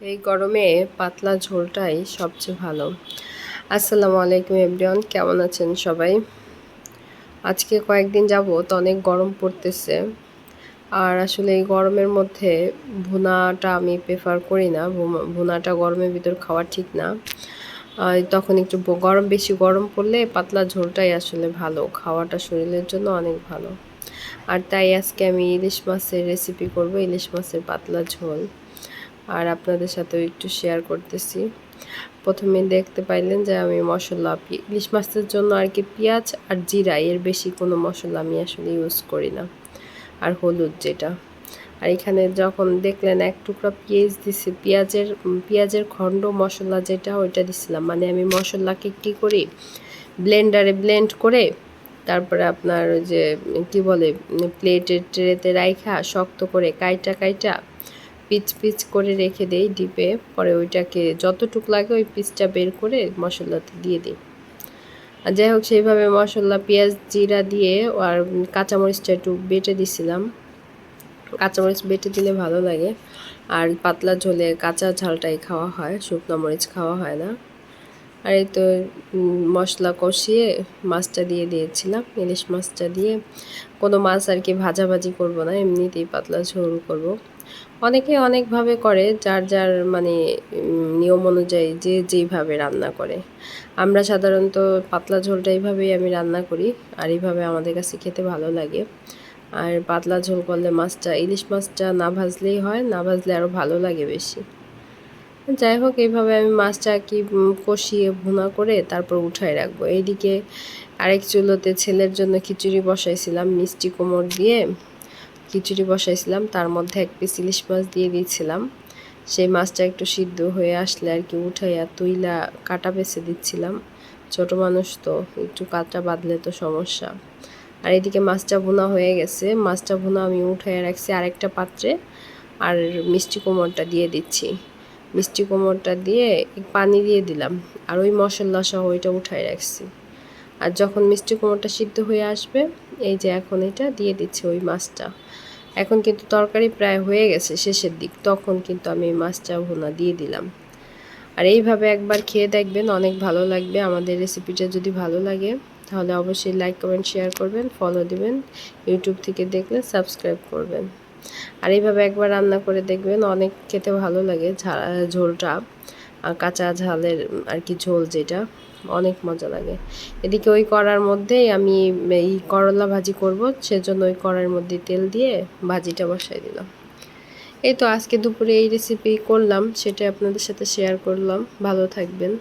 এই গরমে পাতলা ঝোলটাই সবচেয়ে ভালো। আসসালামু আলাইকুম এভরিওয়ান, কেমন আছেন সবাই? আজকে কয়েকদিন যাবত অনেক গরম পড়তেছে। আর আসলে এই গরমের মধ্যে ভুনাটা আমি প্রেফার করি না। ভুনাটা গরমের ভিতর খাওয়া ঠিক না। তখন একটু বেশি গরম পড়লে পাতলা ঝোলটাই আসলে ভালো, খাওয়াটা শরীরের জন্য অনেক ভালো। আর তাই আজকে আমি ইলিশ মাছের রেসিপি করব, ইলিশ মাছের পাতলা ঝোল। আর আপনাদের সাথেও একটু শেয়ার করতেছি। প্রথমে দেখতে পাইলেন যে আমি মশলা ইলিশ মাছের জন্য আর কি পেঁয়াজ আর জিরা, এর বেশি কোনো মশলা আমি আসলে ইউজ করি না। আর হলুদ যেটা। আর এখানে যখন দেখলেন এক টুকরা পেঁয়াজ দিছি, পেঁয়াজের খণ্ড মশলা যেটা ওইটা দিছিলাম। মানে আমি মশলাকে কী করি, ব্লেন্ডারে ব্লেন্ড করে তারপরে আপনার ওই যে কী বলে প্লেটের ট্রেতে রাইখা শক্ত করে কাইটা পিচ পিচ করে রেখে দেই ডিপে। পরে ওইটাকে যতটুক লাগে ওই পিসটা বের করে মশলাতে দিয়ে দিই। আর যাই হোক, সেইভাবে মশলা পেঁয়াজ জিরা দিয়ে আর কাঁচামরিচটা একটু বেটে দিছিলাম। কাঁচামরিচ বেটে দিলে ভালো লাগে। আর পাতলা ঝোলে কাঁচা ঝালটাই খাওয়া হয়, শুকনো মরিচ খাওয়া হয় না। আর এই তো মশলা কষিয়ে মাছটা দিয়ে দিয়েছিলাম। ইলিশ মাছটা দিয়ে কোনো মাছ আর কি ভাজাভাজি করব না, এমনিতেই পাতলা ঝোল করব। অনেকে অনেকভাবে করে, যার যার মানে নিয়ম অনুযায়ী যে যেইভাবে রান্না করে। আমরা সাধারণত পাতলা ঝোলটা এইভাবেই আমি রান্না করি। আর এইভাবে আমাদের কাছে খেতে ভালো লাগে। আর পাতলা ঝোল করলে ইলিশ মাছটা না ভাজলেই হয়, না ভাজলে আরও ভালো লাগে বেশি। যাই হোক, এইভাবে আমি মাছটা কি কষিয়ে ভুনা করে তারপর উঠায় রাখবো। এইদিকে আরেক চুলোতে ছেলের জন্য খিচুড়ি বসাইছিলাম, মিষ্টি কুমড় দিয়ে খিচুড়ি বসাইছিলাম। তার মধ্যে এক পিস ইলিশ মাছ দিয়ে দিয়েছিলাম। সেই মাছটা একটু সিদ্ধ হয়ে আসলে আর কি উঠাইয়া তুইলা কাটা বেছে দিচ্ছিলাম। ছোট মানুষ তো একটু কাটা বাঁধলে তো সমস্যা। আর এদিকে মাছটা ভুনা হয়ে গেছে। মাছটা ভুনা আমি উঠাইয়া রাখছি আরেকটা পাত্রে। আর মিষ্টি কুমড়টা দিয়ে দিচ্ছি। মিষ্টি কুমড়টা দিয়ে পানি দিয়ে দিলাম। আর ওই মশলা সহ ওইটা উঠাই রাখছি। আর যখন মিষ্টি কুমড়টা সিদ্ধ হয়ে আসবে, এই যে এখন এটা দিয়ে দিচ্ছি ওই মাছটা। এখন কিন্তু তরকারি প্রায় হয়ে গেছে শেষের দিক, তখন কিন্তু আমি এই মাছটা ভুনা দিয়ে দিলাম। আর এইভাবে একবার খেয়ে দেখবেন, অনেক ভালো লাগবে। আমাদের রেসিপিটা যদি ভালো লাগে তাহলে অবশ্যই লাইক কমেন্ট শেয়ার করবেন, ফলো দিবেন। ইউটিউব থেকে দেখলে সাবস্ক্রাইব করবেন। আর এইভাবে একবার রান্না করে দেখবেন, অনেক খেতে ভালো লাগে। ঝোলটা কাঁচা ঝালের আর কি ঝোল, যেটা অনেক মজা লাগে। এদিকে ওই কড়ার মধ্যেই আমি এই করলা ভাজি করব, সেজন্য ওই কড়ার মধ্যে তেল দিয়ে ভাজিটা বসাই দিলাম। এই তো আজকে দুপুরে এই রেসিপি করলাম, সেটা আপনাদের সাথে শেয়ার করলাম। ভালো থাকবেন।